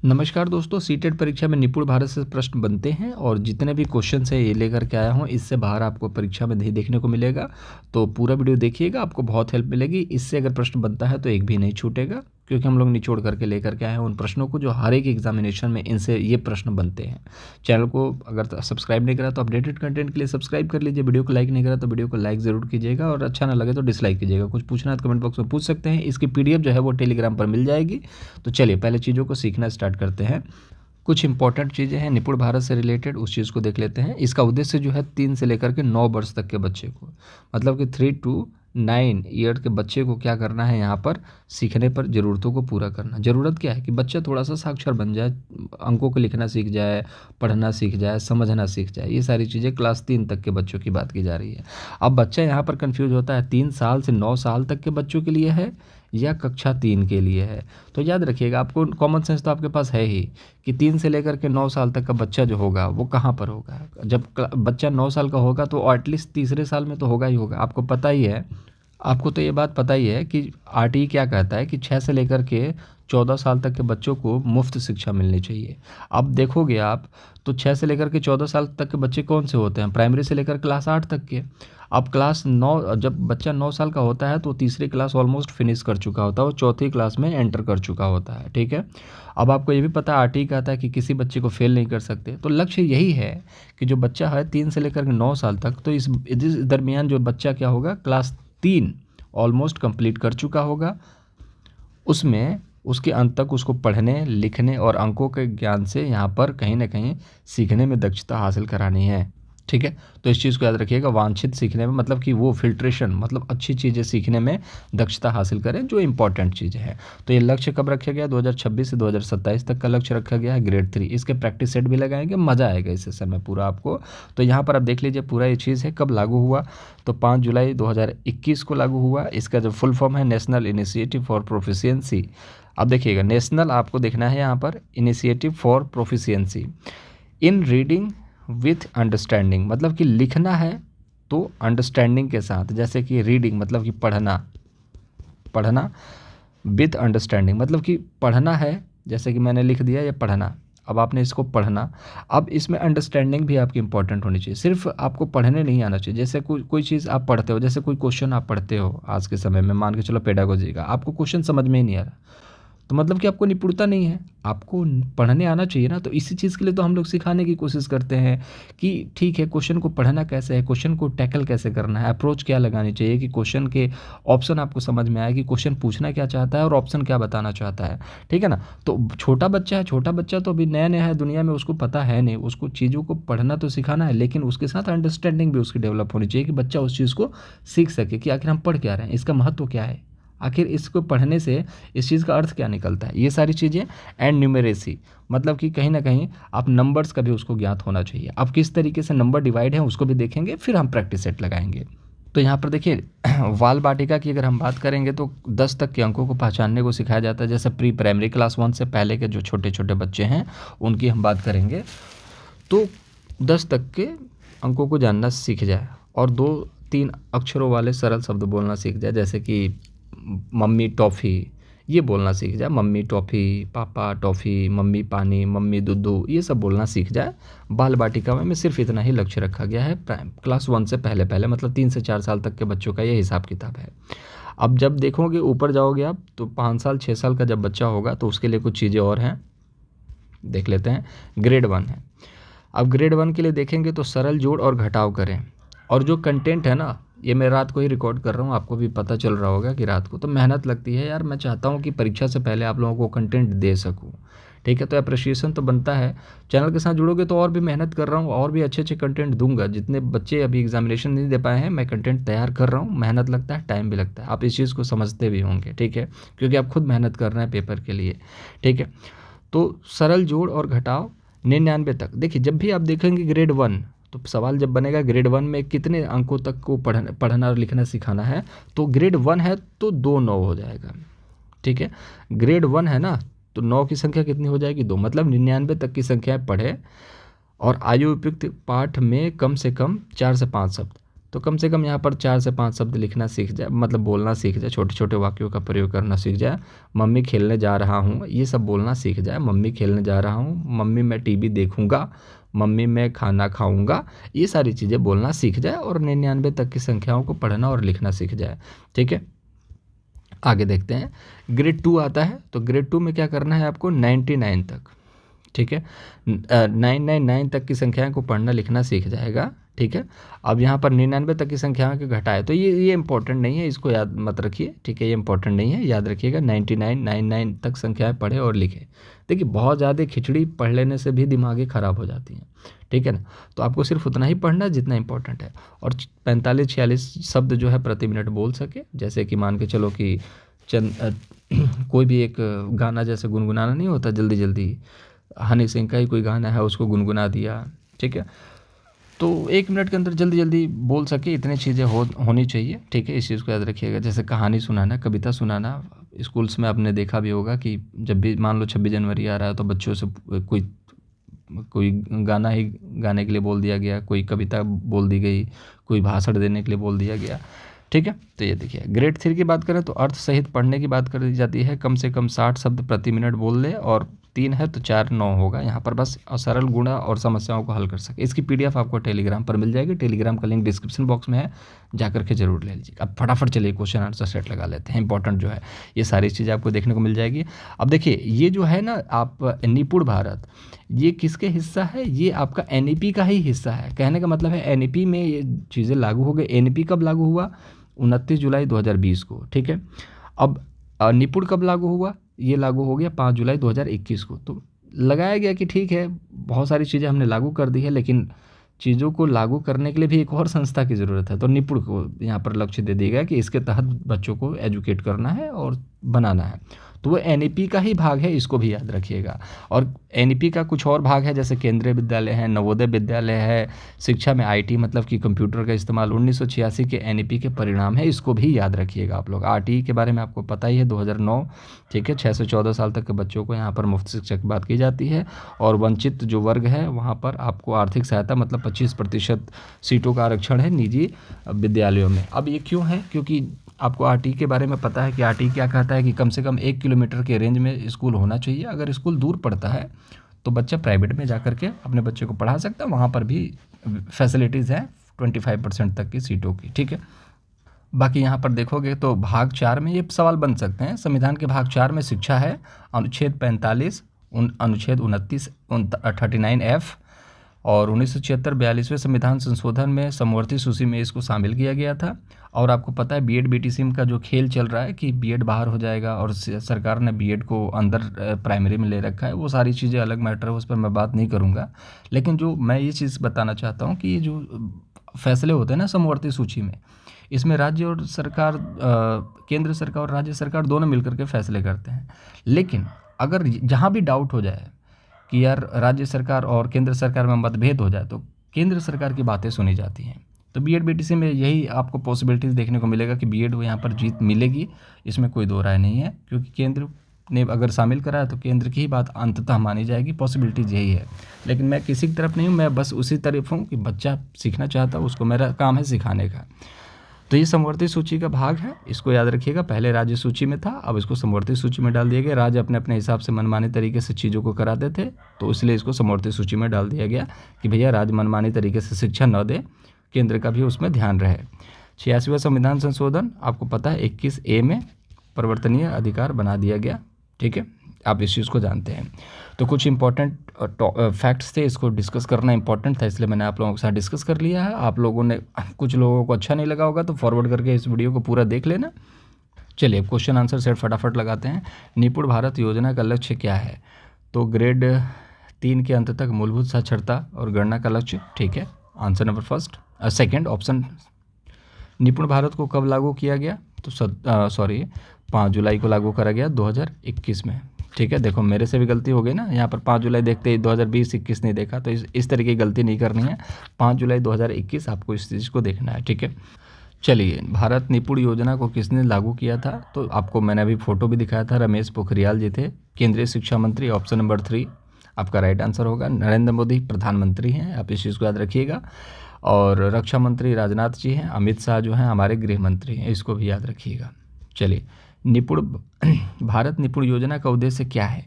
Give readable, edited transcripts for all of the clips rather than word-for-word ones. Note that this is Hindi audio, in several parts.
नमस्कार दोस्तों, सीटेट परीक्षा में निपुण भारत से प्रश्न बनते हैं और जितने भी क्वेश्चन है ये लेकर के आया हूँ। इससे बाहर आपको परीक्षा में नहीं देखने को मिलेगा, तो पूरा वीडियो देखिएगा, आपको बहुत हेल्प मिलेगी। इससे अगर प्रश्न बनता है तो एक भी नहीं छूटेगा, क्योंकि हम लोग निचोड़ करके लेकर के आए हैं उन प्रश्नों को जो हर एक एग्जामिनेशन में इनसे ये प्रश्न बनते हैं। चैनल को अगर सब्सक्राइब नहीं करा तो अपडेटेड कंटेंट के लिए सब्सक्राइब कर लीजिए। वीडियो को लाइक नहीं करा तो वीडियो को लाइक ज़रूर कीजिएगा और अच्छा ना लगे तो डिसलाइक कीजिएगा। कुछ पूछना है तो कमेंट बॉक्स में पूछ सकते हैं। इसकी PDF जो है वो टेलीग्राम पर मिल जाएगी। तो चलिए पहले चीज़ों को सीखना स्टार्ट करते हैं। कुछ इंपॉर्टेंट चीज़ें हैं निपुण भारत से रिलेटेड, उस चीज़ को देख लेते हैं। इसका उद्देश्य जो है 3 से लेकर के 9 वर्ष तक के बच्चे को, मतलब कि 3 to 9 ईयर के बच्चे को क्या करना है, यहाँ पर सीखने पर ज़रूरतों को पूरा करना। ज़रूरत क्या है कि बच्चा थोड़ा सा साक्षर बन जाए, अंकों को लिखना सीख जाए, पढ़ना सीख जाए, समझना सीख जाए। ये सारी चीज़ें क्लास 3 तक के बच्चों की बात की जा रही है। अब बच्चा यहाँ पर कन्फ्यूज होता है 3 साल से 9 साल तक के बच्चों के लिए है या कक्षा 3 के लिए है। तो याद रखिएगा, आपको कॉमन सेंस तो आपके पास है ही कि 3 से लेकर के 9 साल तक का बच्चा जो होगा वो कहाँ पर होगा। जब बच्चा 9 साल का होगा तो एटलीस्ट तीसरे साल में तो होगा ही होगा। आपको पता ही है, आपको तो ये बात पता ही है कि RTE क्या कहता है कि 6 से लेकर के 14 साल तक के बच्चों को मुफ्त शिक्षा मिलनी चाहिए। अब देखोगे आप तो 6 से लेकर के 14 साल तक के बच्चे कौन से होते हैं, प्राइमरी से लेकर क्लास 8 तक के। अब क्लास 9, जब बच्चा 9 साल का होता है तो तीसरी क्लास ऑलमोस्ट फिनिश कर चुका होता है और चौथी क्लास में एंटर कर चुका होता है। ठीक है, अब आपको ये भी पता है RTE कहता है कि किसी बच्चे को फेल नहीं कर सकते। तो लक्ष्य यही है कि जो बच्चा है 3 से लेकर के 9 साल तक, तो इस दरमियान जो बच्चा क्या होगा, क्लास 3 ऑलमोस्ट कंप्लीट कर चुका होगा। उसमें उसके अंत तक उसको पढ़ने, लिखने और अंकों के ज्ञान से यहाँ पर कहीं ना कहीं सीखने में दक्षता हासिल करानी है। ठीक है, तो इस चीज़ को याद रखिएगा। वांछित सीखने में मतलब कि वो फिल्ट्रेशन, मतलब अच्छी चीज़ें सीखने में दक्षता हासिल करें, जो इंपॉर्टेंट चीज़ें हैं। तो ये लक्ष्य कब रखा गया, 2026 से 2027 तक का लक्ष्य रखा गया है, ग्रेड 3। इसके प्रैक्टिस सेट भी लगाएंगे, मज़ा आएगा इस सेशन में पूरा आपको। तो यहाँ पर आप देख लीजिए पूरा ये चीज़ है। कब लागू हुआ, तो 5 जुलाई 2021 को लागू हुआ। इसका जो फुल फॉर्म है नेशनल इनिशिएटिव फॉर प्रोफिशिएंसी। अब देखिएगा, नेशनल आपको देखना है यहाँ पर, initiative for proficiency in reading with understanding, मतलब कि लिखना है तो अंडरस्टैंडिंग के साथ। जैसे कि रीडिंग मतलब कि पढ़ना, पढ़ना विथ अंडरस्टैंडिंग मतलब कि पढ़ना है, जैसे कि मैंने लिख दिया ये पढ़ना, अब आपने इसको पढ़ना। अब इसमें अंडरस्टैंडिंग भी आपकी इंपॉर्टेंट होनी चाहिए। सिर्फ आपको पढ़ने नहीं आना चाहिए। जैसे कोई चीज़ आप पढ़ते हो, जैसे कोई क्वेश्चन आप पढ़ते हो आज के समय में, मान के चलो पेडागोजी का, आपको क्वेश्चन समझ में ही नहीं आ रहा, तो मतलब कि आपको निपुणता नहीं है। आपको पढ़ने आना चाहिए ना। तो इसी चीज़ के लिए तो हम लोग सिखाने की कोशिश करते हैं कि ठीक है, क्वेश्चन को पढ़ना कैसे है, क्वेश्चन को टैकल कैसे करना है, अप्रोच क्या लगानी चाहिए कि क्वेश्चन के ऑप्शन आपको समझ में आए कि क्वेश्चन पूछना क्या चाहता है और ऑप्शन क्या बताना चाहता है। ठीक है ना। तो छोटा बच्चा है, छोटा बच्चा तो अभी नया नया है दुनिया में, उसको पता है नहीं, उसको चीज़ों को पढ़ना तो सिखाना है, लेकिन उसके साथ अंडरस्टैंडिंग भी उसकी डेवलप होनी चाहिए कि बच्चा उस चीज़ को सीख सके कि आखिर हम पढ़ क्या रहे हैं, इसका महत्व क्या है, आखिर इसको पढ़ने से इस चीज़ का अर्थ क्या निकलता है, ये सारी चीज़ें। एंड न्यूमेरेसी मतलब कि कहीं ना कहीं आप नंबर्स का भी उसको ज्ञात होना चाहिए। अब किस तरीके से नंबर डिवाइड है उसको भी देखेंगे, फिर हम प्रैक्टिस सेट लगाएंगे। तो यहाँ पर देखिए बाल बाटिका की अगर हम बात करेंगे तो 10 तक के अंकों को पहचानने को सिखाया जाता है। जैसे प्री प्राइमरी क्लास 1 से पहले के जो छोटे छोटे बच्चे हैं उनकी हम बात करेंगे, तो 10 तक के अंकों को जानना सीख जाए और 2-3 अक्षरों वाले सरल शब्द बोलना सीख जाए। जैसे कि मम्मी टॉफ़ी, ये बोलना सीख जाए, मम्मी टॉफ़ी, पापा टॉफ़ी, मम्मी पानी, मम्मी दूधू, ये सब बोलना सीख जाए। बाल बाटिका में सिर्फ इतना ही लक्ष्य रखा गया है, क्लास 1 से पहले पहले, मतलब 3 से 4 साल तक के बच्चों का ये हिसाब किताब है। अब जब देखोगे ऊपर जाओगे आप तो 5 साल 6 साल का जब बच्चा होगा तो उसके लिए कुछ चीज़ें और हैं, देख लेते हैं। ग्रेड 1 है। अब ग्रेड 1 के लिए देखेंगे तो सरल जोड़ और घटाव करें। और जो कंटेंट है ना, ये मैं रात को ही रिकॉर्ड कर रहा हूँ, आपको भी पता चल रहा होगा कि रात को तो मेहनत लगती है यार। मैं चाहता हूँ कि परीक्षा से पहले आप लोगों को कंटेंट दे सकूँ। ठीक है, तो अप्रिशिएशन तो बनता है। चैनल के साथ जुड़ोगे तो और भी मेहनत कर रहा हूँ, और भी अच्छे अच्छे कंटेंट दूंगा। जितने बच्चे अभी एग्जामिनेशन नहीं दे पाए हैं, मैं कंटेंट तैयार कर रहा हूँ। मेहनत लगता है, टाइम भी लगता है, आप इस चीज़ को समझते भी होंगे। ठीक है, क्योंकि आप खुद मेहनत कर रहे हैं पेपर के लिए। ठीक है, तो सरल जोड़ और घटाव 99 तक। देखिए जब भी आप देखेंगे ग्रेड 1, तो सवाल जब बनेगा ग्रेड 1 में कितने अंकों तक को पढ़ना और लिखना सिखाना है, तो ग्रेड 1 है तो 2 9 हो जाएगा। ठीक है, ग्रेड 1 है ना, तो 9 की संख्या कितनी हो जाएगी, 2, मतलब 99 तक की संख्याएं पढ़े और आयु उपयुक्त पाठ में कम से कम 4 से 5 शब्द। तो कम से कम यहाँ पर 4 से 5 शब्द लिखना सीख जाए, मतलब बोलना सीख जाए, छोटे छोटे वाक्यों का प्रयोग करना सीख जाए। मम्मी खेलने जा रहा हूँ, ये सब बोलना सीख जाए। मम्मी खेलने जा रहा हूँ, मम्मी मैं टीवी देखूँगा, मम्मी मैं खाना खाऊँगा, ये सारी चीज़ें बोलना सीख जाए और 99 तक की संख्याओं को पढ़ना और लिखना सीख जाए। ठीक है, आगे देखते हैं। ग्रेड 2 आता है, तो ग्रेड 2 में क्या करना है आपको, 99 तक। ठीक है, 999 तक की संख्याओं को पढ़ना लिखना सीख जाएगा। ठीक है, अब यहाँ पर 99 तक की संख्याओं के घटाए, तो ये इंपॉर्टेंट नहीं है, इसको याद मत रखिए। ठीक है, ये इंपॉर्टेंट नहीं है, याद रखिएगा 99 तक संख्याएं पढ़े और लिखे। देखिए बहुत ज़्यादा खिचड़ी पढ़ लेने से भी दिमागी ख़राब हो जाती हैं। ठीक है ना, तो आपको सिर्फ उतना ही पढ़ना है जितना इंपॉर्टेंट है, और 45-46 शब्द जो है प्रति मिनट बोल सके। जैसे कि मान के चलो कि कोई भी एक गाना जैसे गुनगुनाना नहीं होता जल्दी जल्दी, हनी सिंह का ही कोई गाना है उसको गुनगुना दिया। ठीक है, तो 1 मिनट के अंदर जल्दी जल्दी बोल सके, इतनी चीज़ें होनी चाहिए। ठीक है, इस चीज़ को याद रखिएगा। जैसे कहानी सुनाना, कविता सुनाना, स्कूल्स में आपने देखा भी होगा कि जब भी मान लो 26 जनवरी आ रहा है तो बच्चों से कोई गाना ही गाने के लिए बोल दिया गया, कोई कविता बोल दी गई, कोई भाषण देने के लिए बोल दिया गया। ठीक है, तो ये देखिए ग्रेड 3 की बात करें तो अर्थ सहित पढ़ने की बात कर दी जाती है। कम से कम 60 शब्द प्रति मिनट बोल ले, और 3 है तो 4 9 होगा यहाँ पर बस, और सरल गुणा और समस्याओं को हल कर सके। इसकी PDF आपको टेलीग्राम पर मिल जाएगी, टेलीग्राम का लिंक डिस्क्रिप्शन बॉक्स में है, जाकर के जरूर ले लीजिए। अब फटाफट चलिए क्वेश्चन आंसर सेट लगा लेते हैं। इंपॉर्टेंट जो है ये सारी चीज़ें आपको देखने को मिल जाएगी। अब देखिए ये जो है ना आप निपुण भारत, ये किसके हिस्सा है, ये आपका NEP का ही हिस्सा है। कहने का मतलब है NEP में ये चीज़ें लागू हो गई। NEP कब लागू हुआ, 29 जुलाई 2020 को। ठीक है, अब निपुण कब लागू हुआ, ये लागू हो गया 5 जुलाई 2021 को। तो लगाया गया कि ठीक है बहुत सारी चीज़ें हमने लागू कर दी है, लेकिन चीज़ों को लागू करने के लिए भी एक और संस्था की ज़रूरत है। तो निपुण को यहाँ पर लक्ष्य दे दिया गया कि इसके तहत बच्चों को एजुकेट करना है और बनाना है। तो वो NEP का ही भाग है, इसको भी याद रखिएगा। और NEP का कुछ और भाग है, जैसे केंद्रीय विद्यालय है, नवोदय विद्यालय है, शिक्षा में IT मतलब कि कंप्यूटर का इस्तेमाल 1986 के NEP के परिणाम है, इसको भी याद रखिएगा आप लोग। RTE के बारे में आपको पता ही है 2009। ठीक है, 6 से 14 साल तक के बच्चों को यहाँ पर मुफ्त शिक्षा की बात की जाती है, और वंचित जो वर्ग है वहाँ पर आपको आर्थिक सहायता मतलब 25% सीटों का आरक्षण है निजी विद्यालयों में। अब ये क्यों है, क्योंकि आपको RTE के बारे में पता है कि RTE क्या कहता है कि कम से कम 1 किलोमीटर के रेंज में स्कूल होना चाहिए। अगर स्कूल दूर पड़ता है तो बच्चा प्राइवेट में जा कर के अपने बच्चे को पढ़ा सकता है, वहाँ पर भी फैसिलिटीज़ हैं 25% तक की सीटों की। ठीक है, बाकी यहाँ पर देखोगे तो भाग 4 में ये सवाल बन सकते हैं। संविधान के भाग 4 में शिक्षा है, अनुच्छेद 45, अनुच्छेद 29, 39F, और 1976-42वें संविधान संशोधन में समवर्ती सूची में इसको शामिल किया गया था। और आपको पता है B.Ed BTCM का जो खेल चल रहा है कि B.Ed बाहर हो जाएगा और सरकार ने B.Ed को अंदर प्राइमरी में ले रखा है, वो सारी चीज़ें अलग मैटर है, उस पर मैं बात नहीं करूँगा। लेकिन जो मैं ये चीज़ बताना चाहता हूँ कि ये जो फैसले होते हैं ना समवर्ती सूची में, इसमें राज्य और सरकार, केंद्र सरकार और राज्य सरकार दोनों मिलकर के फैसले करते हैं। लेकिन अगर जहाँ भी डाउट हो जाए कि यार राज्य सरकार और केंद्र सरकार में मतभेद हो जाए, तो केंद्र सरकार की बातें सुनी जाती हैं। तो B.Ed BTCM में यही आपको पॉसिबिलिटीज़ देखने को मिलेगा कि B.Ed यहाँ पर जीत मिलेगी, इसमें कोई दो राय नहीं है, क्योंकि केंद्र ने अगर शामिल करा है तो केंद्र की ही बात अंततः मानी जाएगी। पॉसिबिलिटीज़ यही है, लेकिन मैं किसी की तरफ नहीं हूँ, मैं बस उसी तरफ हूँ कि बच्चा सीखना चाहता है, उसको मेरा काम है सिखाने का। तो ये समवर्ती सूची का भाग है, इसको याद रखिएगा। पहले राज्य सूची में था, अब इसको समवर्ती सूची में डाल दिया गया। राज्य अपने अपने हिसाब से मनमानी तरीके से चीज़ों को कराते थे, तो इसलिए इसको समवर्ती सूची में डाल दिया गया कि भैया राज्य मनमानी तरीके से शिक्षा न दे, केंद्र का भी उसमें ध्यान रहे। 86वां संविधान संशोधन आपको पता है 21A में परिवर्तनीय अधिकार बना दिया गया। ठीक है, आप इस चीज़ को जानते हैं। तो कुछ इंपॉर्टेंट फैक्ट्स थे, इसको डिस्कस करना इंपॉर्टेंट था, इसलिए मैंने आप लोगों के साथ डिस्कस कर लिया है। आप लोगों ने, कुछ लोगों को अच्छा नहीं लगा होगा तो फॉरवर्ड करके इस वीडियो को पूरा देख लेना। चलिए क्वेश्चन आंसर सेट फटाफट लगाते हैं। निपुण भारत योजना का लक्ष्य क्या है, तो ग्रेड 3 के अंत तक मूलभूत साक्षरता और गणना का लक्ष्य। ठीक है, आंसर नंबर सेकंड ऑप्शन। निपुण भारत को कब लागू किया गया, तो 5 जुलाई को लागू करा गया 2021 में। ठीक है, देखो मेरे से भी गलती हो गई ना, यहाँ पर 5 जुलाई देखते ही 2020-21 नहीं देखा, तो इस तरीके की गलती नहीं करनी है। 5 जुलाई 2021 आपको इस चीज़ को देखना है। ठीक है, चलिए भारत निपुण योजना को किसने लागू किया था, तो आपको मैंने अभी फ़ोटो भी दिखाया था, रमेश पोखरियाल जी थे, केंद्रीय शिक्षा मंत्री। ऑप्शन नंबर 3 आपका राइट आंसर होगा। नरेंद्र मोदी प्रधानमंत्री हैं, आप इस चीज़ को याद रखिएगा। और रक्षा मंत्री राजनाथ जी हैं, अमित शाह जो हैं हमारे गृह मंत्री हैं, इसको भी याद रखिएगा। चलिए, निपुण भारत निपुण योजना का उद्देश्य क्या है?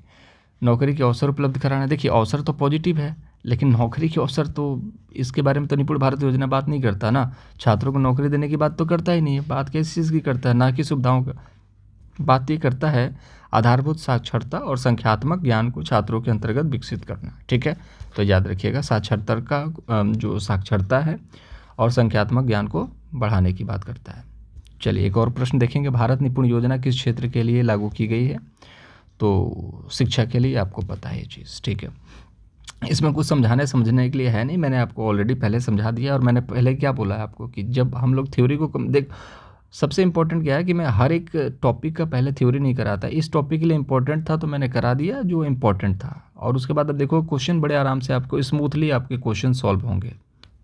नौकरी के अवसर उपलब्ध कराना। देखिए, अवसर तो पॉजिटिव है, लेकिन नौकरी के अवसर तो इसके बारे में तो निपुण भारत योजना बात नहीं करता ना। छात्रों को नौकरी देने की बात तो करता ही नहीं है। बात किस चीज़ की करता है? ना कि सुविधाओं का। बात ये करता है आधारभूत साक्षरता और संख्यात्मक ज्ञान को छात्रों के अंतर्गत विकसित करना। ठीक है, तो याद रखिएगा, साक्षरता का जो साक्षरता है और संख्यात्मक ज्ञान को बढ़ाने की बात करता है। चलिए, एक और प्रश्न देखेंगे। भारत निपुण योजना किस क्षेत्र के लिए लागू की गई है? तो शिक्षा के लिए, आपको पता है ये चीज़। ठीक है, इसमें कुछ समझने के लिए है नहीं, मैंने आपको ऑलरेडी पहले समझा दिया। और मैंने पहले क्या बोला है आपको कि जब हम लोग थ्योरी को देख, सबसे इम्पोर्टेंट क्या है कि मैं हर एक टॉपिक का पहले थ्योरी नहीं कराता। इस टॉपिक के लिए इम्पोर्टेंट था तो मैंने करा दिया जो इम्पोर्टेंट था, और उसके बाद अब देखो क्वेश्चन बड़े आराम से आपको स्मूथली आपके क्वेश्चन सॉल्व होंगे।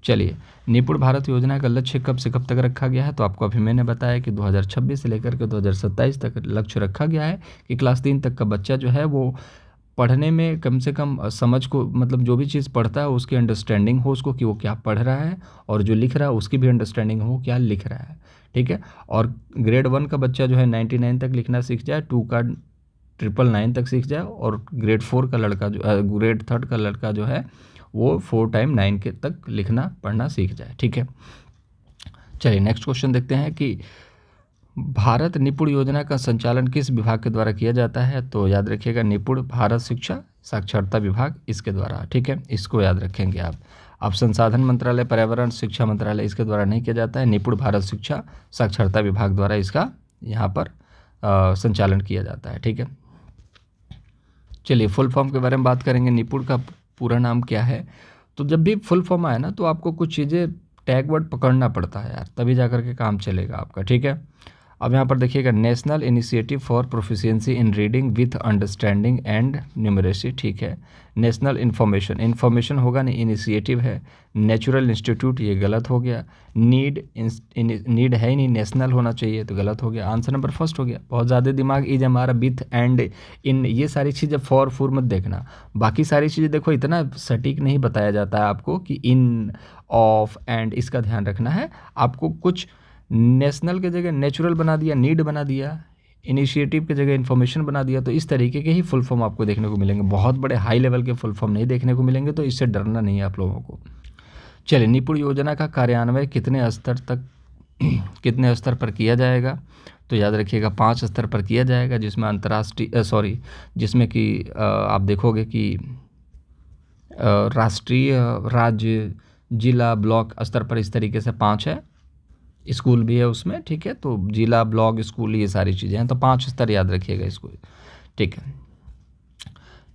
चलिए, निपुण भारत योजना का लक्ष्य कब से कब तक रखा गया है? तो आपको अभी मैंने बताया कि 2026 से लेकर के 2027 तक लक्ष्य रखा गया है कि क्लास 3 तक का बच्चा जो है वो पढ़ने में कम से कम समझ को, मतलब जो भी चीज़ पढ़ता है उसकी अंडरस्टैंडिंग हो उसको कि वो क्या पढ़ रहा है, और जो लिख रहा है उसकी भी अंडरस्टैंडिंग हो क्या लिख रहा है। ठीक है, और ग्रेड 1 का बच्चा जो है 99 तक लिखना सीख जाए, 2 का 999 तक सीख जाए, और ग्रेड 4 का लड़का ग्रेड 3 का लड़का जो है वो 4 टाइम 9 के तक लिखना पढ़ना सीख जाए। ठीक है, चलिए नेक्स्ट क्वेश्चन देखते हैं कि भारत निपुण योजना का संचालन किस विभाग के द्वारा किया जाता है? तो याद रखिएगा, निपुण भारत शिक्षा साक्षरता विभाग इसके द्वारा। ठीक है, इसको याद रखेंगे आप। अब संसाधन मंत्रालय, पर्यावरण शिक्षा मंत्रालय इसके द्वारा नहीं किया जाता है, निपुण भारत शिक्षा साक्षरता विभाग द्वारा इसका यहाँ पर संचालन किया जाता है। ठीक है, चलिए फुल फॉर्म के बारे में बात करेंगे। निपुण का पूरा नाम क्या है? तो जब भी फुल फॉर्म आए ना तो आपको कुछ चीज़ें टैग वर्ड पकड़ना पड़ता है यार, तभी जा कर के काम चलेगा आपका। ठीक है, अब यहाँ पर देखिएगा, national initiative for proficiency in reading with understanding and numeracy. ठीक है, नेशनल इन्फॉर्मेशन होगा नहीं, इनिशिएटिव है। नेचुरल इंस्टीट्यूट, ये गलत हो गया। नीड है ही नहीं, नेशनल होना चाहिए, तो गलत हो गया। आंसर नंबर फर्स्ट हो गया। बहुत ज़्यादा दिमाग इज हमारा विथ एंड इन, ये सारी चीज़ें फॉर मत देखना। बाकी सारी चीज़ें देखो, इतना सटीक नहीं बताया जाता है आपको कि इन, ऑफ, एंड, इसका ध्यान रखना है आपको। कुछ नेशनल के जगह नेचुरल बना दिया, नीड बना दिया, इनिशिएटिव की जगह इन्फॉर्मेशन बना दिया, तो इस तरीके के ही फुल फॉर्म आपको देखने को मिलेंगे। बहुत बड़े हाई लेवल के फुल फॉर्म नहीं देखने को मिलेंगे, तो इससे डरना नहीं है आप लोगों को। चलिए, निपुण योजना का कार्यान्वयन कितने स्तर पर किया जाएगा? तो याद रखिएगा 5 स्तर पर किया जाएगा, जिसमें जिसमें कि आप देखोगे कि राष्ट्रीय, राज्य, जिला, ब्लॉक स्तर पर इस तरीके से 5 है। स्कूल भी है उसमें। ठीक है, तो जिला, ब्लॉक, स्कूल, ये सारी चीज़ें हैं, तो 5 स्तर याद रखिएगा इसको। ठीक है,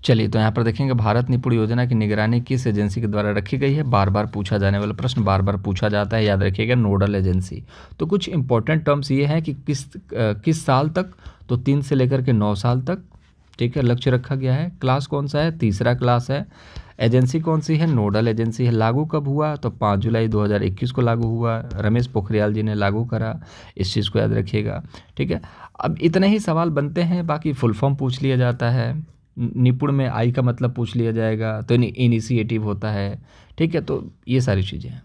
चलिए तो यहाँ पर देखेंगे, भारत निपुण योजना की निगरानी किस एजेंसी के द्वारा रखी गई है? बार बार पूछा जाने वाला प्रश्न, बार बार पूछा जाता है, याद रखिएगा, नोडल एजेंसी। तो कुछ इंपॉर्टेंट टर्म्स ये हैं कि किस साल तक, तो 3 से लेकर के 9 साल तक। ठीक है, लक्ष्य रखा गया है। क्लास कौन सा है? तीसरा क्लास है। एजेंसी कौन सी है? नोडल एजेंसी है। लागू कब हुआ? तो 5 जुलाई 2021 को लागू हुआ। रमेश पोखरियाल जी ने लागू करा, इस चीज़ को याद रखिएगा। ठीक है, अब इतने ही सवाल बनते हैं, बाकी फुल फॉर्म पूछ लिया जाता है। निपुण में आई का मतलब पूछ लिया जाएगा, तो इनिशिएटिव होता है। ठीक है, तो ये सारी चीज़ें हैं।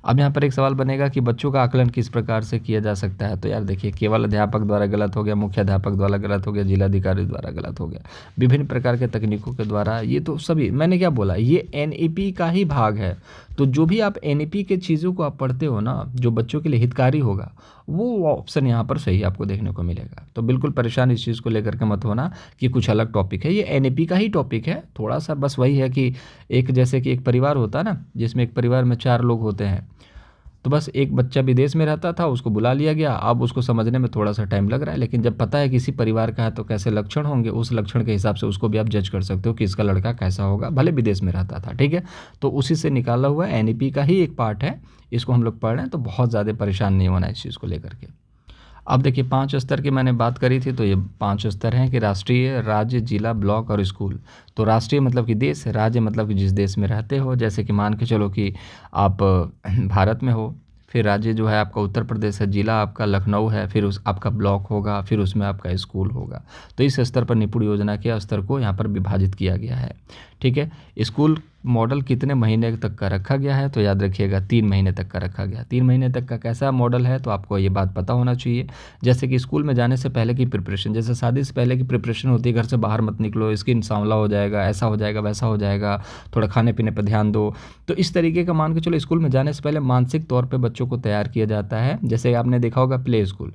अब यहाँ पर एक सवाल बनेगा कि बच्चों का आकलन किस प्रकार से किया जा सकता है? तो यार देखिए, केवल अध्यापक द्वारा गलत हो गया, मुख्य अध्यापक द्वारा गलत हो गया, जिलाधिकारी द्वारा गलत हो गया, विभिन्न प्रकार के तकनीकों के द्वारा। ये तो सभी, मैंने क्या बोला, ये एनईपी का ही भाग है। तो जो भी आप एनईपी के चीज़ों को आप पढ़ते हो ना, जो बच्चों के लिए हितकारी होगा, वो ऑप्शन यहाँ पर सही आपको देखने को मिलेगा। तो बिल्कुल परेशान इस चीज़ को लेकर के मत होना कि कुछ अलग टॉपिक है, ये एनईपी का ही टॉपिक है। थोड़ा सा बस वही है कि एक, जैसे कि एक परिवार होता है ना, जिसमें एक परिवार में 4 लोग होते हैं, तो बस एक बच्चा विदेश में रहता था, उसको बुला लिया गया। अब उसको समझने में थोड़ा सा टाइम लग रहा है, लेकिन जब पता है किसी परिवार का है तो कैसे लक्षण होंगे, उस लक्षण के हिसाब से उसको भी आप जज कर सकते हो कि इसका लड़का कैसा होगा, भले विदेश में रहता था। ठीक है, तो उसी से निकाला हुआ एनईपी का ही एक पार्ट है, इसको हम लोग पढ़ रहे हैं, तो बहुत ज़्यादा परेशान नहीं होना इस चीज़ को लेकर के। अब देखिए 5 स्तर की मैंने बात करी थी, तो ये 5 स्तर हैं कि राष्ट्रीय, राज्य, जिला, ब्लॉक और स्कूल। तो राष्ट्रीय मतलब कि देश, राज्य मतलब कि जिस देश में रहते हो, जैसे कि मान के चलो कि आप भारत में हो, फिर राज्य जो है आपका उत्तर प्रदेश है, जिला आपका लखनऊ है, फिर आपका ब्लॉक होगा, फिर उसमें आपका स्कूल होगा। तो इस स्तर पर निपुण योजना के स्तर को यहाँ पर विभाजित किया गया है। ठीक है। स्कूल मॉडल कितने महीने तक का रखा गया है, तो याद रखिएगा 3 महीने तक का रखा गया। 3 महीने तक का कैसा मॉडल है, तो आपको ये बात पता होना चाहिए। जैसे कि स्कूल में जाने से पहले की प्रिपरेशन, जैसे शादी से पहले की प्रिपरेशन होती है, घर से बाहर मत निकलो, स्किन सांवला हो जाएगा, ऐसा हो जाएगा, वैसा हो जाएगा, थोड़ा खाने पीने पर ध्यान दो। तो इस तरीके का मान के चलो, स्कूल में जाने से पहले मानसिक तौर पर बच्चों को तैयार किया जाता है। जैसे आपने देखा होगा प्ले स्कूल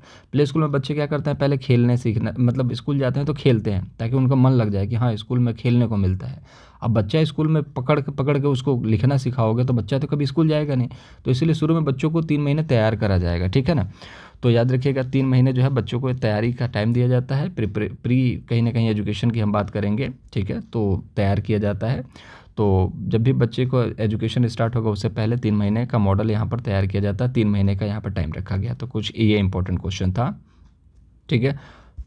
में बच्चे क्या करते हैं, पहले खेलने सीखना, मतलब स्कूल जाते हैं तो खेलते हैं ताकि उनका मन लग जाए कि हाँ स्कूल में खेलने को मिलता है। अब बच्चा स्कूल में पकड़ के उसको लिखना सिखाओगे तो बच्चा तो कभी स्कूल जाएगा नहीं। तो इसीलिए शुरू में बच्चों को 3 महीने तैयार करा जाएगा, ठीक है ना। तो याद रखिएगा 3 महीने जो है बच्चों को तैयारी का टाइम दिया जाता है। प्री कहीं ना कहीं एजुकेशन की हम बात करेंगे, ठीक है, तो तैयार किया जाता है। तो जब भी बच्चे को एजुकेशन स्टार्ट होगा उससे पहले 3 महीने का मॉडल यहाँ पर तैयार किया जाता है। 3 महीने का यहाँ पर टाइम रखा गया। तो कुछ ये इंपॉर्टेंट क्वेश्चन था, ठीक है।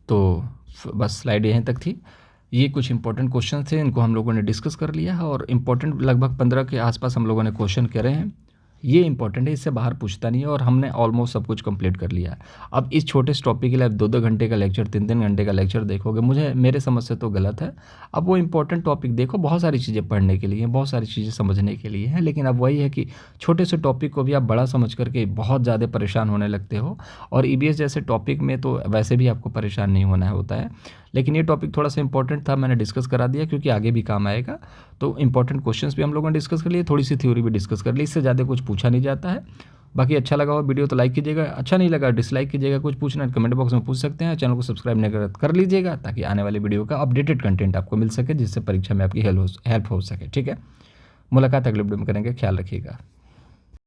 तो बस स्लाइड यहीं तक थी। ये कुछ इंपॉर्टेंट क्वेश्चन थे, इनको हम लोगों ने डिस्कस कर लिया है और इंपॉर्टेंट लगभग 15 के आसपास हम लोगों ने क्वेश्चन करे हैं। ये इंपॉर्टेंट है, इससे बाहर पूछता नहीं है और हमने ऑलमोस्ट सब कुछ कंप्लीट कर लिया है। अब इस छोटे से टॉपिक के लिए आप 2-2 घंटे का लेक्चर, 3-3 घंटे का लेक्चर देखोगे, मेरे समझ से तो गलत है। अब वो इंपॉर्टेंट टॉपिक देखो, बहुत सारी चीज़ें पढ़ने के लिए, बहुत सारी चीज़ें समझने के लिए हैं, लेकिन अब वही है कि छोटे से टॉपिक को भी आप बड़ा समझ करके बहुत ज़्यादा परेशान होने लगते हो। और ईबीएस जैसे टॉपिक में तो वैसे भी आपको परेशान नहीं होना होता है, लेकिन ये टॉपिक थोड़ा सा इंपॉर्टेंट था, मैंने डिस्कस करा दिया क्योंकि आगे भी काम आएगा। तो इंपॉर्टेंट क्वेश्चंस भी हम लोगों ने डिस्कस कर लिए, थोड़ी सी थ्योरी भी डिस्कस कर ली, इससे ज़्यादा कुछ पूछा नहीं जाता है। बाकी अच्छा लगा हो वीडियो तो लाइक कीजिएगा, अच्छा नहीं लगा डिसलाइक कीजिएगा, कुछ पूछना है कमेंट बॉक्स में पूछ सकते हैं। चैनल को सब्सक्राइब नहीं कर लीजिएगा ताकि आने वाली वीडियो का अपडेटेड कंटेंट आपको मिल सके, जिससे परीक्षा में आपकी हेल्प हो सके, ठीक है। मुलाकात अगले वीडियो में करेंगे, ख्याल रखिएगा।